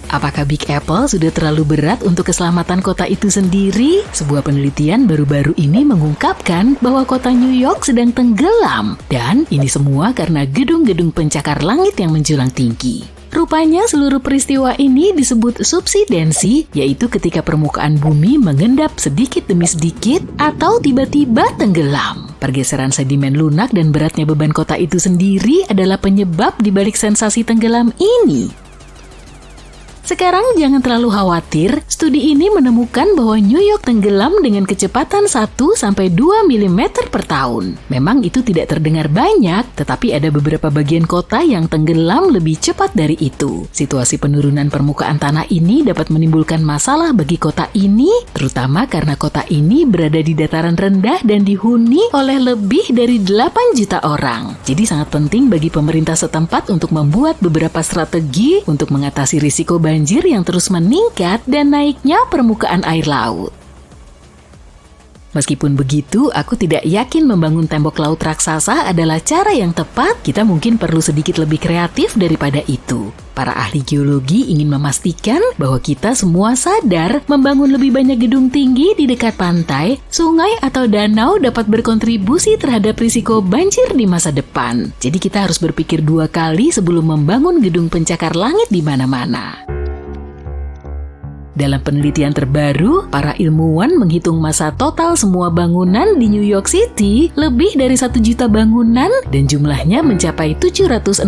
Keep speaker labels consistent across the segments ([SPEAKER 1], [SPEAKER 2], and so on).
[SPEAKER 1] Apakah Big Apple sudah terlalu berat untuk keselamatan kota itu sendiri? Sebuah penelitian baru-baru ini mengungkapkan bahwa kota New York sedang tenggelam. Dan ini semua karena gedung-gedung pencakar langit yang menjulang tinggi. Rupanya seluruh peristiwa ini disebut subsidensi, yaitu ketika permukaan bumi mengendap sedikit demi sedikit atau tiba-tiba tenggelam. Pergeseran sedimen lunak dan beratnya beban kota itu sendiri adalah penyebab dibalik sensasi tenggelam ini. Sekarang jangan terlalu khawatir, studi ini menemukan bahwa New York tenggelam dengan kecepatan 1-2 mm per tahun. Memang itu tidak terdengar banyak, tetapi ada beberapa bagian kota yang tenggelam lebih cepat dari itu. Situasi penurunan permukaan tanah ini dapat menimbulkan masalah bagi kota ini, terutama karena kota ini berada di dataran rendah dan dihuni oleh lebih dari 8 juta orang. Jadi sangat penting bagi pemerintah setempat untuk membuat beberapa strategi untuk mengatasi risiko banjir yang terus meningkat dan naiknya permukaan air laut. Meskipun begitu, aku tidak yakin membangun tembok laut raksasa adalah cara yang tepat. Kita mungkin perlu sedikit lebih kreatif daripada itu. Para ahli geologi ingin memastikan bahwa kita semua sadar membangun lebih banyak gedung tinggi di dekat pantai, sungai atau danau dapat berkontribusi terhadap risiko banjir di masa depan. Jadi kita harus berpikir 2 kali sebelum membangun gedung pencakar langit di mana-mana. Dalam penelitian terbaru, para ilmuwan menghitung massa total semua bangunan di New York City, lebih dari 1 juta bangunan dan jumlahnya mencapai 764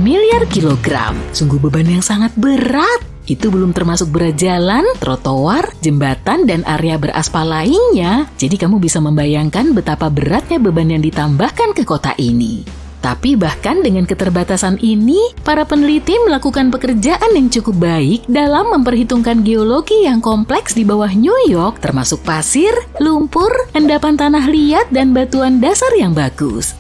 [SPEAKER 1] miliar kilogram. Sungguh beban yang sangat berat. Itu belum termasuk berat jalan, trotoar, jembatan, dan area beraspal lainnya. Jadi kamu bisa membayangkan betapa beratnya beban yang ditambahkan ke kota ini. Tapi bahkan dengan keterbatasan ini, para peneliti melakukan pekerjaan yang cukup baik dalam memperhitungkan geologi yang kompleks di bawah New York, termasuk pasir, lumpur, endapan tanah liat, dan batuan dasar yang bagus.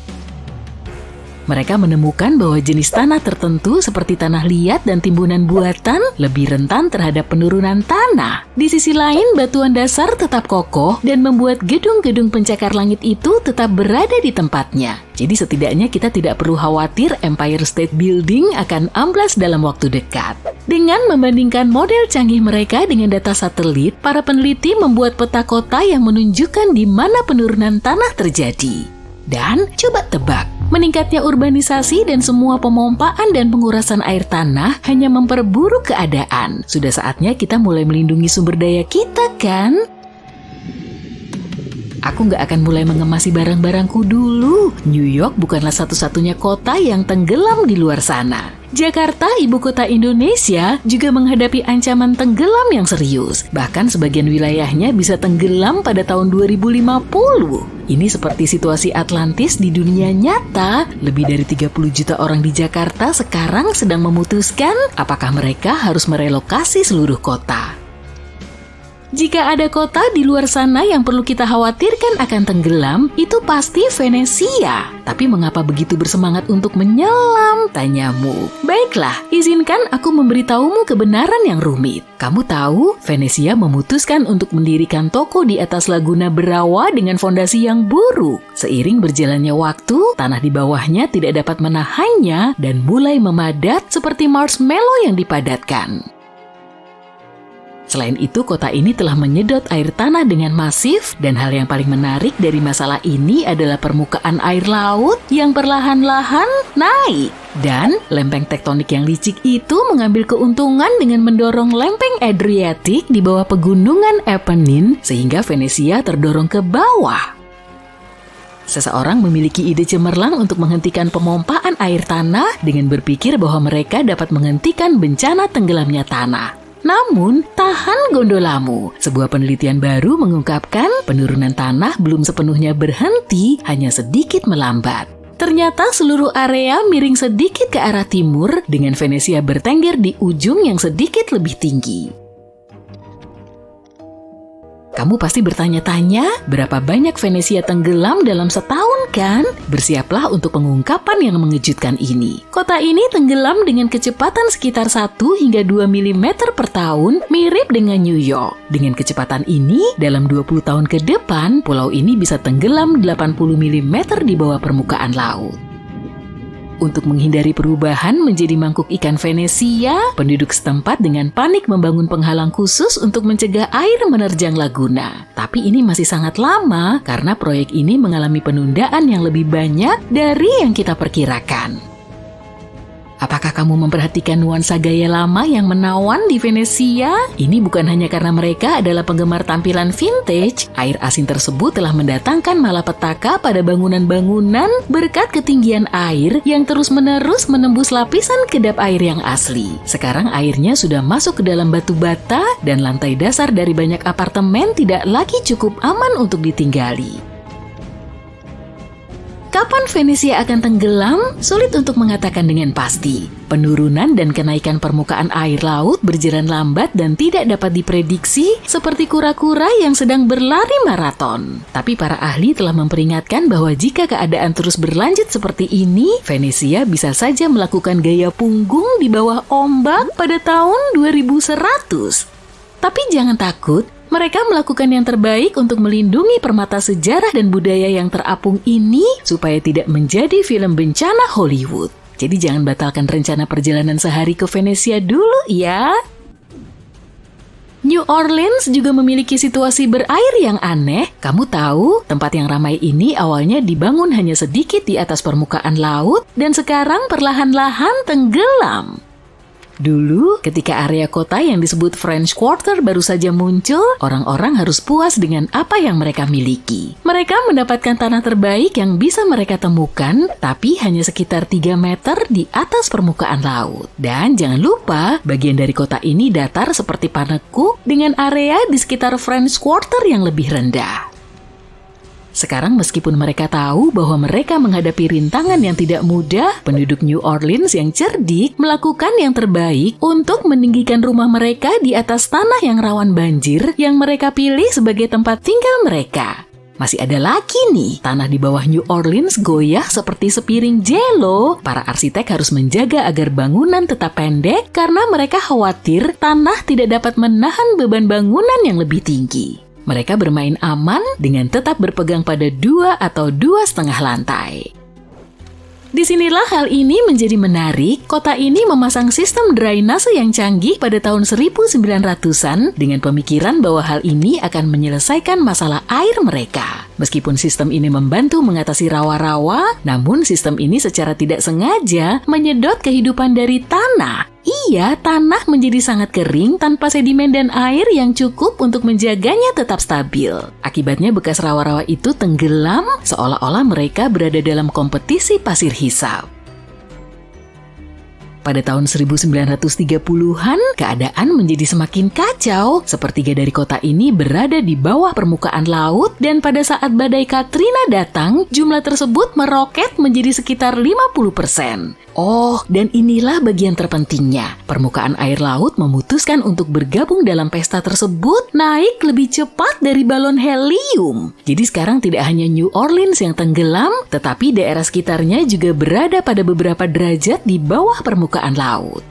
[SPEAKER 1] Mereka menemukan bahwa jenis tanah tertentu seperti tanah liat dan timbunan buatan lebih rentan terhadap penurunan tanah. Di sisi lain, batuan dasar tetap kokoh dan membuat gedung-gedung pencakar langit itu tetap berada di tempatnya. Jadi setidaknya kita tidak perlu khawatir Empire State Building akan amblas dalam waktu dekat. Dengan membandingkan model canggih mereka dengan data satelit, para peneliti membuat peta kota yang menunjukkan di mana penurunan tanah terjadi. Dan coba tebak, meningkatnya urbanisasi dan semua pemompaan dan pengurasan air tanah hanya memperburuk keadaan. Sudah saatnya kita mulai melindungi sumber daya kita, kan? Aku nggak akan mulai mengemasi barang-barangku dulu. New York bukanlah satu-satunya kota yang tenggelam di luar sana. Jakarta, ibu kota Indonesia, juga menghadapi ancaman tenggelam yang serius. Bahkan sebagian wilayahnya bisa tenggelam pada tahun 2050. Ini seperti situasi Atlantis di dunia nyata. Lebih dari 30 juta orang di Jakarta sekarang sedang memutuskan apakah mereka harus merelokasi seluruh kota. Jika ada kota di luar sana yang perlu kita khawatirkan akan tenggelam, itu pasti Venesia. Tapi mengapa begitu bersemangat untuk menyelam? Tanyamu. Baiklah, izinkan aku memberitahumu kebenaran yang rumit. Kamu tahu, Venesia memutuskan untuk mendirikan toko di atas Laguna Berawa dengan fondasi yang buruk. Seiring berjalannya waktu, tanah di bawahnya tidak dapat menahannya dan mulai memadat seperti marshmallow yang dipadatkan. Selain itu, kota ini telah menyedot air tanah dengan masif dan hal yang paling menarik dari masalah ini adalah permukaan air laut yang perlahan-lahan naik. Dan lempeng tektonik yang licik itu mengambil keuntungan dengan mendorong lempeng Adriatik di bawah pegunungan Apennine sehingga Venesia terdorong ke bawah. Seseorang memiliki ide cemerlang untuk menghentikan pemompaan air tanah dengan berpikir bahwa mereka dapat menghentikan bencana tenggelamnya tanah. Namun, tahan gondolamu. Sebuah penelitian baru mengungkapkan penurunan tanah belum sepenuhnya berhenti, hanya sedikit melambat. Ternyata seluruh area miring sedikit ke arah timur dengan Venesia bertengger di ujung yang sedikit lebih tinggi. Kamu pasti bertanya-tanya, berapa banyak Venesia tenggelam dalam setahun kan? Bersiaplah untuk pengungkapan yang mengejutkan ini. Kota ini tenggelam dengan kecepatan sekitar 1 hingga 2 mm per tahun, mirip dengan New York. Dengan kecepatan ini, dalam 20 tahun ke depan, pulau ini bisa tenggelam 80 mm di bawah permukaan laut. Untuk menghindari perubahan menjadi mangkuk ikan Venesia, penduduk setempat dengan panik membangun penghalang khusus untuk mencegah air menerjang laguna. Tapi ini masih sangat lama karena proyek ini mengalami penundaan yang lebih banyak dari yang kita perkirakan. Apakah kamu memperhatikan nuansa gaya lama yang menawan di Venesia? Ini bukan hanya karena mereka adalah penggemar tampilan vintage. Air asin tersebut telah mendatangkan malapetaka pada bangunan-bangunan berkat ketinggian air yang terus-menerus menembus lapisan kedap air yang asli. Sekarang airnya sudah masuk ke dalam batu bata dan lantai dasar dari banyak apartemen tidak lagi cukup aman untuk ditinggali. Kapan Venesia akan tenggelam? Sulit untuk mengatakan dengan pasti. Penurunan dan kenaikan permukaan air laut berjalan lambat dan tidak dapat diprediksi seperti kura-kura yang sedang berlari maraton. Tapi para ahli telah memperingatkan bahwa jika keadaan terus berlanjut seperti ini, Venesia bisa saja melakukan gaya punggung di bawah ombak pada tahun 2100. Tapi jangan takut. Mereka melakukan yang terbaik untuk melindungi permata sejarah dan budaya yang terapung ini supaya tidak menjadi film bencana Hollywood. Jadi jangan batalkan rencana perjalanan sehari ke Venesia dulu ya. New Orleans juga memiliki situasi berair yang aneh. Kamu tahu, tempat yang ramai ini awalnya dibangun hanya sedikit di atas permukaan laut dan sekarang perlahan-lahan tenggelam. Dulu, ketika area kota yang disebut French Quarter baru saja muncul, orang-orang harus puas dengan apa yang mereka miliki. Mereka mendapatkan tanah terbaik yang bisa mereka temukan, tapi hanya sekitar 3 meter di atas permukaan laut. Dan jangan lupa, bagian dari kota ini datar seperti Panekuk dengan area di sekitar French Quarter yang lebih rendah. Sekarang meskipun mereka tahu bahwa mereka menghadapi rintangan yang tidak mudah, penduduk New Orleans yang cerdik melakukan yang terbaik untuk meninggikan rumah mereka di atas tanah yang rawan banjir yang mereka pilih sebagai tempat tinggal mereka. Masih ada lagi nih, tanah di bawah New Orleans goyah seperti sepiring jelo. Para arsitek harus menjaga agar bangunan tetap pendek karena mereka khawatir tanah tidak dapat menahan beban bangunan yang lebih tinggi. Mereka bermain aman dengan tetap berpegang pada 2 atau 2,5 lantai. Disinilah hal ini menjadi menarik. Kota ini memasang sistem drainase yang canggih pada tahun 1900-an dengan pemikiran bahwa hal ini akan menyelesaikan masalah air mereka. Meskipun sistem ini membantu mengatasi rawa-rawa, namun sistem ini secara tidak sengaja menyedot kehidupan dari tanah. Iya, tanah menjadi sangat kering tanpa sedimen dan air yang cukup untuk menjaganya tetap stabil. Akibatnya bekas rawa-rawa itu tenggelam seolah-olah mereka berada dalam kompetisi pasir hisap. Pada tahun 1930-an, keadaan menjadi semakin kacau. Sepertiga dari kota ini berada di bawah permukaan laut dan pada saat badai Katrina datang, jumlah tersebut meroket menjadi sekitar 50%. Oh, dan inilah bagian terpentingnya. Permukaan air laut memutuskan untuk bergabung dalam pesta tersebut naik lebih cepat dari balon helium. Jadi sekarang tidak hanya New Orleans yang tenggelam, tetapi daerah sekitarnya juga berada pada beberapa derajat di bawah permukaan laut.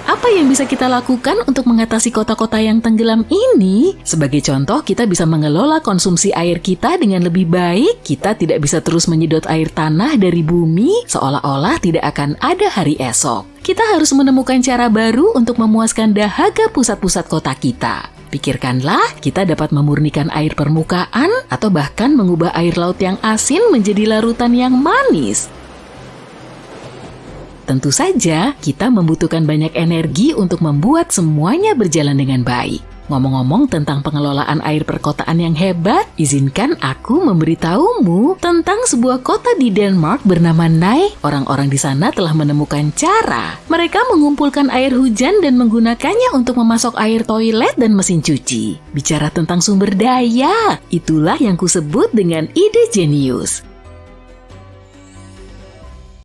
[SPEAKER 1] Apa yang bisa kita lakukan untuk mengatasi kota-kota yang tenggelam ini? Sebagai contoh, kita bisa mengelola konsumsi air kita dengan lebih baik. Kita tidak bisa terus menyedot air tanah dari bumi, seolah-olah tidak akan ada hari esok. Kita harus menemukan cara baru untuk memuaskan dahaga pusat-pusat kota kita. Pikirkanlah, kita dapat memurnikan air permukaan atau bahkan mengubah air laut yang asin menjadi larutan yang manis. Tentu saja, kita membutuhkan banyak energi untuk membuat semuanya berjalan dengan baik. Ngomong-ngomong tentang pengelolaan air perkotaan yang hebat, izinkan aku memberitahumu tentang sebuah kota di Denmark bernama Nai. Orang-orang di sana telah menemukan cara. Mereka mengumpulkan air hujan dan menggunakannya untuk memasok air toilet dan mesin cuci. Bicara tentang sumber daya, itulah yang kusebut dengan ide jenius.